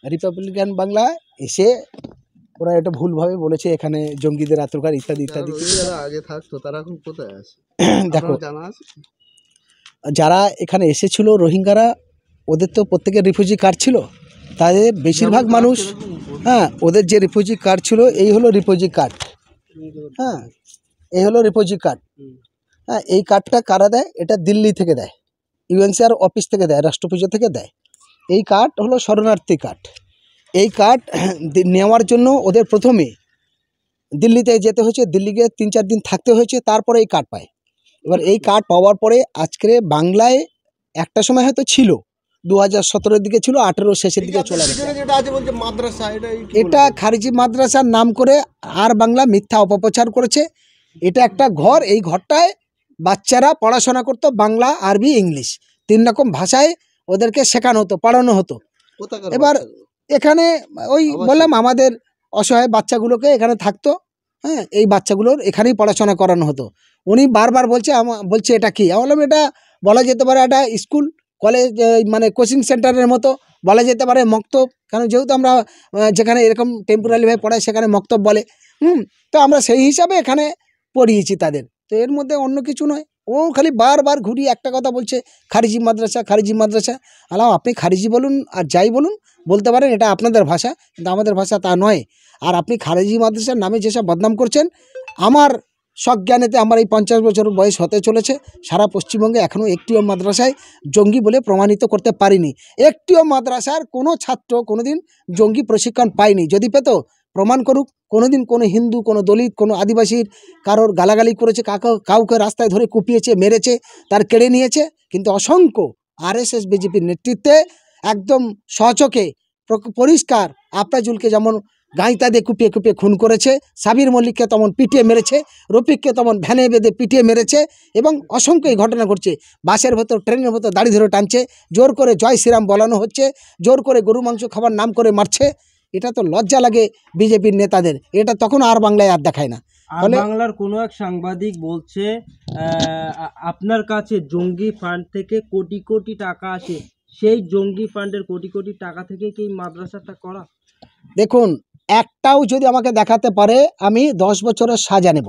Republican Bangla এসে ওরা এটা ভুলভাবে বলেছে এখানে জঙ্গিদের আত্মকার ইত্যাদি ইত্যাদি। যারা আগে থাকতো তারা এখন কোথায় আছে দেখো, জানা আছে? যারা এখানে এসেছিল রোহিঙ্গারা, ওদের তো প্রত্যেকের রিফিউজি কার্ড ছিল, তাদের বেশিরভাগ মানুষ, হ্যাঁ, ওদের যে রিফিউজি কার্ড ছিল এই হলো রিফিউজি কার্ড। হ্যাঁ, এই হলো রিফিউজি কার্ড। হ্যাঁ, এই কার্ডটা কারা দেয়? এটা দিল্লি থেকে দেয়, ইউএনসিআর অফিস থেকে দেয়, রাষ্ট্রপুঞ্জ থেকে দেয়। এই কার্ড হলো শরণার্থী কার্ড। এই কার্ড নেওয়ার জন্য ওদের প্রথমে দিল্লিতে যেতে হয়েছে, দিল্লিকে 3-4 দিন থাকতে হয়েছে, তারপরে এই কার্ড পায়। এবার এই কার্ড পাওয়ার পরে আজকে বাংলায় একটা সময় হয়তো ছিল, 2017-এর দিকে ছিল, 18 শেষের দিকে চলে গেছে। এটা খারিজি মাদ্রাসার নাম করে আর বাংলা মিথ্যা অপপ্রচার করেছে। এটা একটা ঘর, এই ঘরটায় বাচ্চারা পড়াশোনা করতো, বাংলা, আরবি, ইংলিশ 3 রকম ভাষায় ওদেরকে শেখানো হতো, পড়ানো হতো। এবার এখানে ওই বললাম আমাদের অসহায় বাচ্চাগুলোকে এখানে থাকতো। হ্যাঁ, এই বাচ্চাগুলোর এখানেই পড়াশোনা করানো হতো। উনি বারবার বলছে এটা কি? আমি বললাম এটা বলা যেতে পারে একটা স্কুল কলেজ, মানে কোচিং সেন্টারের মতো বলা যেতে পারে, মক্তব। কারণ যেহেতু আমরা যেখানে এরকম টেম্পোরারিভাবে পড়াই সেখানে মক্তব বলে। তো আমরা সেই হিসাবে এখানে পড়িয়েছি তাদের। তো এর মধ্যে অন্য কিছু নয়। ও খালি বারবার ঘুরিয়ে একটা কথা বলছে, খারিজি মাদ্রাসা, খারিজি মাদ্রাসা। আলাম, আপনি খারিজি বলুন আর যাই বলুন, বলতে পারেন, এটা আপনাদের ভাষা, কিন্তু আমাদের ভাষা তা নয়। আর আপনি খারিজি মাদ্রাসার নামে যেসব বদনাম করছেন, আমার সজ্ঞানেতে আমার এই 50 বছর বয়স হতে চলেছে, সারা পশ্চিমবঙ্গে এখনও একটিও মাদ্রাসায় জঙ্গি বলে প্রমাণিত করতে পারিনি। একটিও মাদ্রাসার কোনো ছাত্র কোনোদিন জঙ্গি প্রশিক্ষণ পায়নি। যদি পেত প্রমাণ করুক। কোনোদিন কোনো হিন্দু, কোনো দলিত, কোনো আদিবাসীর কারোর গালাগালি করেছে, কাউকে রাস্তায় ধরে কুপিয়েছে, মেরেছে, তার কেড়ে নিয়েছে। কিন্তু অসংখ্য আরএসএস বিজেপির নেতৃত্বে একদম সচকে পরিষ্কার আফরাজুলকে যেমন গাঁইতা দিয়ে কুপিয়ে কুপিয়ে খুন করেছে, সাবির মল্লিককে তেমন পিটিয়ে মেরেছে, রফিককে তেমন ভ্যানে বেঁধে পিটিয়ে মেরেছে, এবং অসংখ্য এই ঘটনা ঘটছে। বাসের ভেতর, ট্রেনের ভেতর দাড়ি ধরে টানছে, জোর করে জয় শ্রীরাম বলানো হচ্ছে, জোর করে গরু মাংস খাবার নাম করে মারছে। এটা তো লজ্জা লাগে বিজেপির নেতাদের। এটা তখন আর বাংলায় আর দেখায় না। আর বাংলার কোনো এক সাংবাদিক বলছে আপনার কাছে জঙ্গি ফান্ড থেকে কোটি কোটি টাকা আসে, সেই জঙ্গি ফান্ডের কোটি কোটি টাকা থেকে কি মাদ্রাসাটা করা? দেখুন, একটাও যদি আমাকে দেখাতে পারে আমি 10 বছরের সাজা নেব।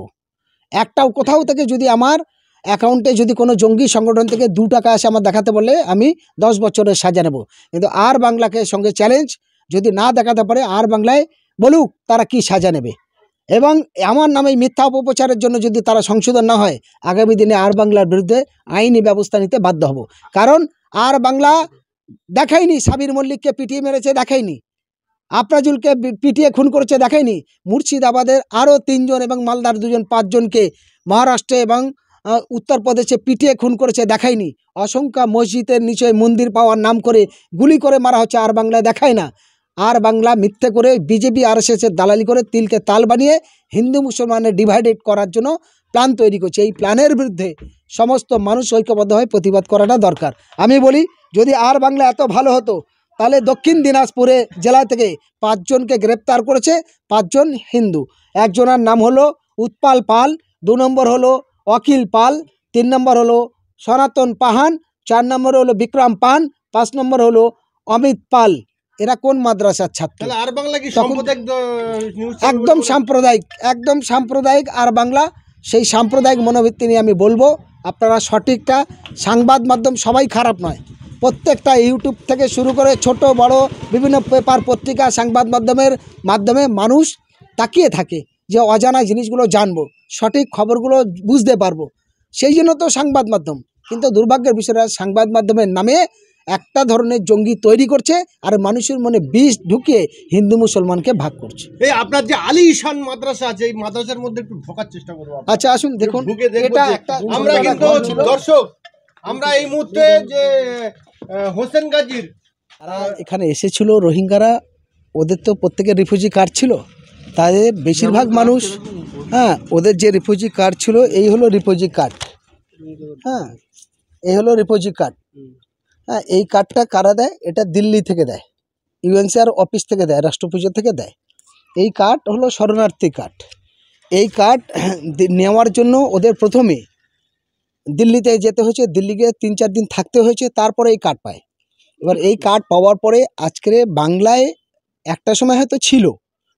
একটাও কোথাও থেকে যদি আমার অ্যাকাউন্টে যদি কোনো জঙ্গি সংগঠন থেকে 2 টাকা আসে আমার দেখাতে বললে আমি 10 বছরের সাজা নেব। কিন্তু আর বাংলাকে সঙ্গে চ্যালেঞ্জ, যদি না দেখাতে পারে আর বাংলায় বলুক তারা কি সাজা নেবে। এবং আমার নামে মিথ্যা অপপ্রচারের জন্য যদি তারা সংশোধন না হয়, আগামী দিনে আর বাংলার বিরুদ্ধে আইনি ব্যবস্থা নিতে বাধ্য হব। কারণ আর বাংলা দেখায়নি সাবির মল্লিককে পিটিয়ে মেরেছে, দেখায়নি আফরাজুলকে পিটিয়ে খুন করেছে, দেখায়নি মুর্শিদাবাদের আরও 3 জন এবং মালদার 2 জন, 5 জনকে মহারাষ্ট্রে এবং উত্তরপ্রদেশে পিটিয়ে খুন করেছে, দেখায়নি অসংখ্য মসজিদের নিচে মন্দির পাওয়ার নাম করে গুলি করে মারা হচ্ছে, আর বাংলায় দেখায় না। আর বাংলা মিথ্যে করে বিজেপি আরএসএসের দালালি করে তিলকে তাল বানিয়ে হিন্দু মুসলমানের ডিভাইডেড করার জন্য প্ল্যান তৈরি করছে। এই প্ল্যানের বিরুদ্ধে সমস্ত মানুষ ঐক্যবদ্ধ হয়ে প্রতিবাদ করাটা দরকার। আমি বলি, যদি আর বাংলা এত ভালো হতো তাহলে দক্ষিণ দিনাজপুরে জেলা থেকে 5 জনকে গ্রেপ্তার করেছে, 5 জন হিন্দু। একজনের নাম হলো উৎপাল পাল, 2 নম্বর হলো অখিল পাল, 3 নম্বর হলো সনাতন পাহান, 4 নম্বর হলো বিক্রম পান, 5 নম্বর হলো অমিত পাল। এরা কোন মাদ্রাসার ছাত্র? আর বাংলা কি একদম সাম্প্রদায়িক, একদম সাম্প্রদায়িক আর বাংলা। সেই সাম্প্রদায়িক মনোবৃত্তি নিয়ে আমি বলবো, আপনারা সঠিকটা, সংবাদ মাধ্যম সবাই খারাপ নয়, প্রত্যেকটা ইউটিউব থেকে শুরু করে ছোট বড় বিভিন্ন পেপার পত্রিকা সংবাদ মাধ্যমে মানুষ তাকিয়ে থাকে যে অজানা জিনিসগুলো জানবো, সঠিক খবরগুলো বুঝতে পারবো, সেই জন্য তো সংবাদ মাধ্যম। কিন্তু দুর্ভাগ্যের বিষয়টা, সংবাদ মাধ্যমের নামে একটা ধরনের জঙ্গি তৈরি করছে আর মানুষের মনে বিষ ঢুকিয়ে হিন্দু মুসলমানকে ভাগ করছে। এই আপনার যে আলী ঈশান মাদ্রাসা আছে, এই মাদ্রাসার মধ্যে একটু ঢোকার চেষ্টা করবো। আচ্ছা আসুন দেখুন, এটা একটা আমরা কিন্তু দর্শক, আমরা এই মুহূর্তে যে হোসেন গাজীর এখানে এসেছিল রোহিঙ্গারা, ওদের তো প্রত্যেকের রিফিউজি কার্ড ছিল, তাদের বেশিরভাগ মানুষ, হ্যাঁ, ওদের যে রিফিউজি কার্ড ছিল এই হলো রিফিউজি কার্ড। হ্যাঁ, এই হলো রিফিউজি কার্ড। হ্যাঁ, এই কার্ডটা কারা দেয়? এটা দিল্লি থেকে দেয়, ইউএনসিআর অফিস থেকে দেয়, রাষ্ট্রপুঞ্জ থেকে দেয়। এই কার্ড হলো শরণার্থী কার্ড। এই কার্ড নেওয়ার জন্য ওদের প্রথমে দিল্লিতে যেতে হয়েছে, দিল্লিকে 3-4 দিন থাকতে হয়েছে, তারপরে এই কার্ড পায়। এবার এই কার্ড পাওয়ার পরে আজকে বাংলায় একটা সময় হয়তো ছিল,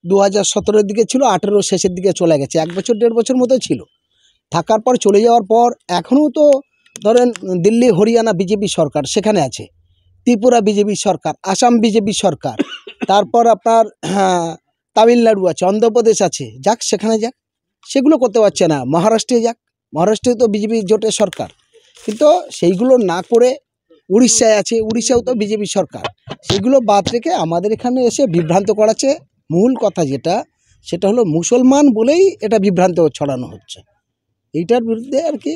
2017-এর দিকে ছিল, 18 শেষের দিকে চলে গেছে, 1 বছর 1.5 বছর মতো ছিল। থাকার পর চলে যাওয়ার পর এখনও তো ধরেন দিল্লি হরিয়ানা বিজেপি সরকার সেখানে আছে, ত্রিপুরা বিজেপি সরকার, আসাম বিজেপি সরকার, তারপর আপনার তামিলনাড়ু আছে, অন্ধ্রপ্রদেশ আছে, যাক সেখানে যাক, সেগুলো করতে পারছে না। মহারাষ্ট্রে যাক, মহারাষ্ট্রে তো বিজেপি জোটের সরকার, কিন্তু সেইগুলো না করে উড়িষ্যায় আছে, উড়িষ্যাও তো বিজেপি সরকার, সেগুলো বাদ রেখে আমাদের এখানে এসে বিভ্রান্ত করাচ্ছে। মূল কথা যেটা, সেটা হলো মুসলমান বলেই এটা বিভ্রান্ত ছড়ানো হচ্ছে। এইটার বিরুদ্ধে আর কি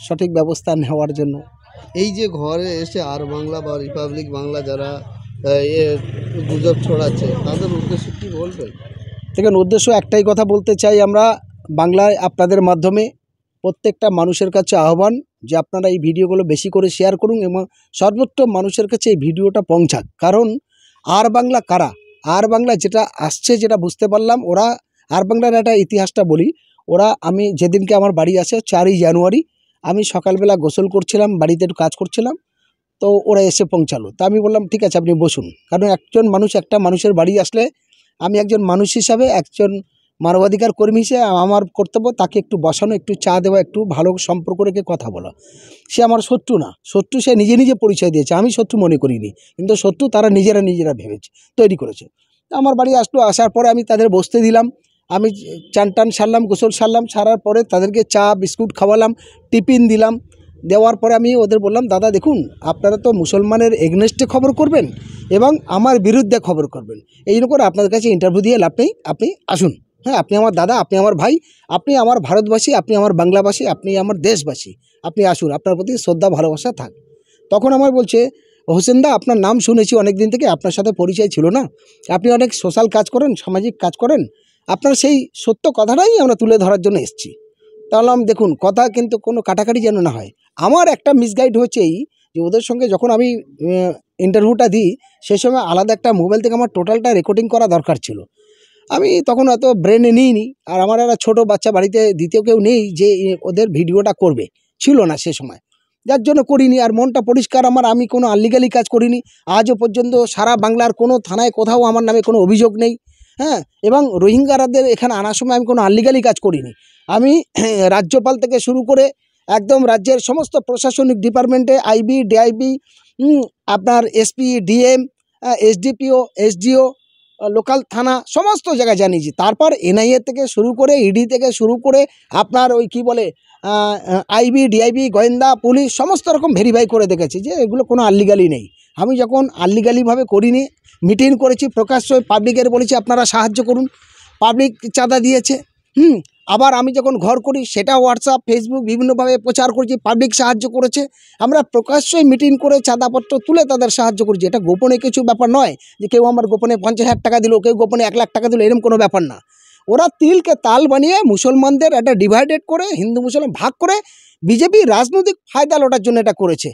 সঠিক ব্যবস্থা নেওয়ার জন্য। এই যে ঘরে এসে আর বাংলা বা রিপাবলিক বাংলা যারা গুজব ছড়াচ্ছে, তাদের উদ্দেশ্য কি বলবেন? দেখুন, উদ্দেশ্য একটাই কথা বলতে চাই, আমরা বাংলায় আপনাদের মাধ্যমে প্রত্যেকটা মানুষের কাছে আহ্বান যে আপনারা এই ভিডিওগুলো বেশি করে শেয়ার করুন এবং সর্বোচ্চ মানুষের কাছে এই ভিডিওটা পৌঁছাক। কারণ আর বাংলা কারা, আর বাংলা যেটা আসছে, যেটা বুঝতে পারলাম, ওরা আর বাংলার একটা ইতিহাসটা বলি। ওরা, আমি যেদিনকে আমার বাড়ি আসে 4ই জানুয়ারি, আমি সকালবেলা গোসল করছিলাম, বাড়িতে একটু কাজ করছিলাম, তো ওরা এসে পৌঁছালো। তা আমি বললাম ঠিক আছে আপনি বসুন, কারণ একজন মানুষ, একটা মানুষের বাড়ি আসলে আমি একজন মানুষ হিসাবে, একজন মানবাধিকার কর্মী হিসেবে আমার কর্তব্য তাকে একটু বসানো, একটু চা দেওয়া, একটু ভালো সম্পর্ক রেখে কথা বলা। সে আমার শত্রু না, শত্রু সে নিজে নিজে পরিচয় দিয়েছে, আমি শত্রু মনে করিনি, কিন্তু শত্রু তারা নিজেরা ভেবেছে, তৈরি করেছে। আমার বাড়ি আসলো, আসার পরে আমি তাদের বসতে দিলাম, আমি চান টান সারলাম, গোসল সারলাম, সারার পরে তাদেরকে চা বিস্কুট খাওয়ালাম, টিফিন দিলাম। দেওয়ার পরে আমি ওদের বললাম, দাদা দেখুন, আপনারা তো মুসলমানের এগনেস্টে খবর করবেন এবং আমার বিরুদ্ধে খবর করবেন, এই করে আপনাদের কাছে ইন্টারভিউ দিয়ে লাভ নেই, আপনি আসুন। হ্যাঁ, আপনি আমার দাদা, আপনি আমার ভাই, আপনি আমার ভারতবাসী, আপনি আমার বাংলাভাষী, আপনি আমার দেশবাসী, আপনি আসুন, আপনার প্রতি শ্রদ্ধা ভালোবাসা থাক। তখন আমার বলছে, হোসেনদা আপনার নাম শুনেছি অনেক দিন থেকে, আপনার সাথে পরিচয় ছিল না, আপনি অনেক সোশ্যাল কাজ করেন, সামাজিক কাজ করেন, আপনার সেই সত্য কথাটাই আমরা তুলে ধরার জন্য এসেছি। তাহলে দেখুন, কথা কিন্তু কোনো কাটাকাটি যেন না হয়। আমার একটা মিসগাইড হচ্ছে এই যে ওদের সঙ্গে যখন আমি ইন্টারভিউটা দিই, সেই সময় আলাদা একটা মোবাইল থেকে আমার টোটালটা রেকর্ডিং করা দরকার ছিল। আমি তখন অত ব্রেনে নিইনি, আর আমার একটা ছোটো বাচ্চা বাড়িতে, দ্বিতীয় কেউ নেই যে ওদের ভিডিওটা করবে, ছিল না সে সময়, যার জন্য করিনি। আর মনটা পরিষ্কার আমার, আমি কোনো আনলিগালি কাজ করিনি। আজও পর্যন্ত সারা বাংলার কোনো থানায় কোথাও আমার নামে কোনো অভিযোগ নেই। হ্যাঁ, এবং রোহিঙ্গাদের এখানে আনার সময় আমি কোনো আনলিগালি কাজ করিনি। আমি রাজ্যপাল থেকে শুরু করে একদম রাজ্যের সমস্ত প্রশাসনিক ডিপার্টমেন্টে, আইবি, ডিআইবি, আপনার SP, DM, SDPO, SDO, local থানা, সমস্ত জায়গায় জানিয়েছি। তারপর এনআইএ থেকে শুরু করে, ইডি থেকে শুরু করে, আপনার ওই কী বলে আইবি, ডিআইবি, গোয়েন্দা, পুলিশ, সমস্ত রকম ভেরিফাই করে দেখেছি যে এগুলো কোনো আনলিগালি নেই। আমি যখন আনলিগালিভাবে করিনি, মিটিং করেছি, প্রকাশ্য পাবলিকের বলেছি আপনারা সাহায্য করুন, পাবলিক চাঁদা দিয়েছে। আবার আমি যখন ঘর করি, সেটা হোয়াটসঅ্যাপ, ফেসবুক বিভিন্নভাবে প্রচার করেছি, পাবলিক সাহায্য করেছে। আমরা প্রকাশ্যই মিটিং করে চাঁদাপত্র তুলে তাদের সাহায্য করেছি। এটা গোপনে কিছু ব্যাপার নয় যে কেউ আমার গোপনে 50,000 টাকা দিল, কেউ গোপনে 1 লাখ টাকা দিল, এরকম কোনো ব্যাপার না। ওরা তিলকে তাল বানিয়ে মুসলমানদের একটা ডিভাইডেড করে, হিন্দু মুসলমান ভাগ করে বিজেপি রাজনৈতিক ফায়দা লোটার জন্য এটা করেছে।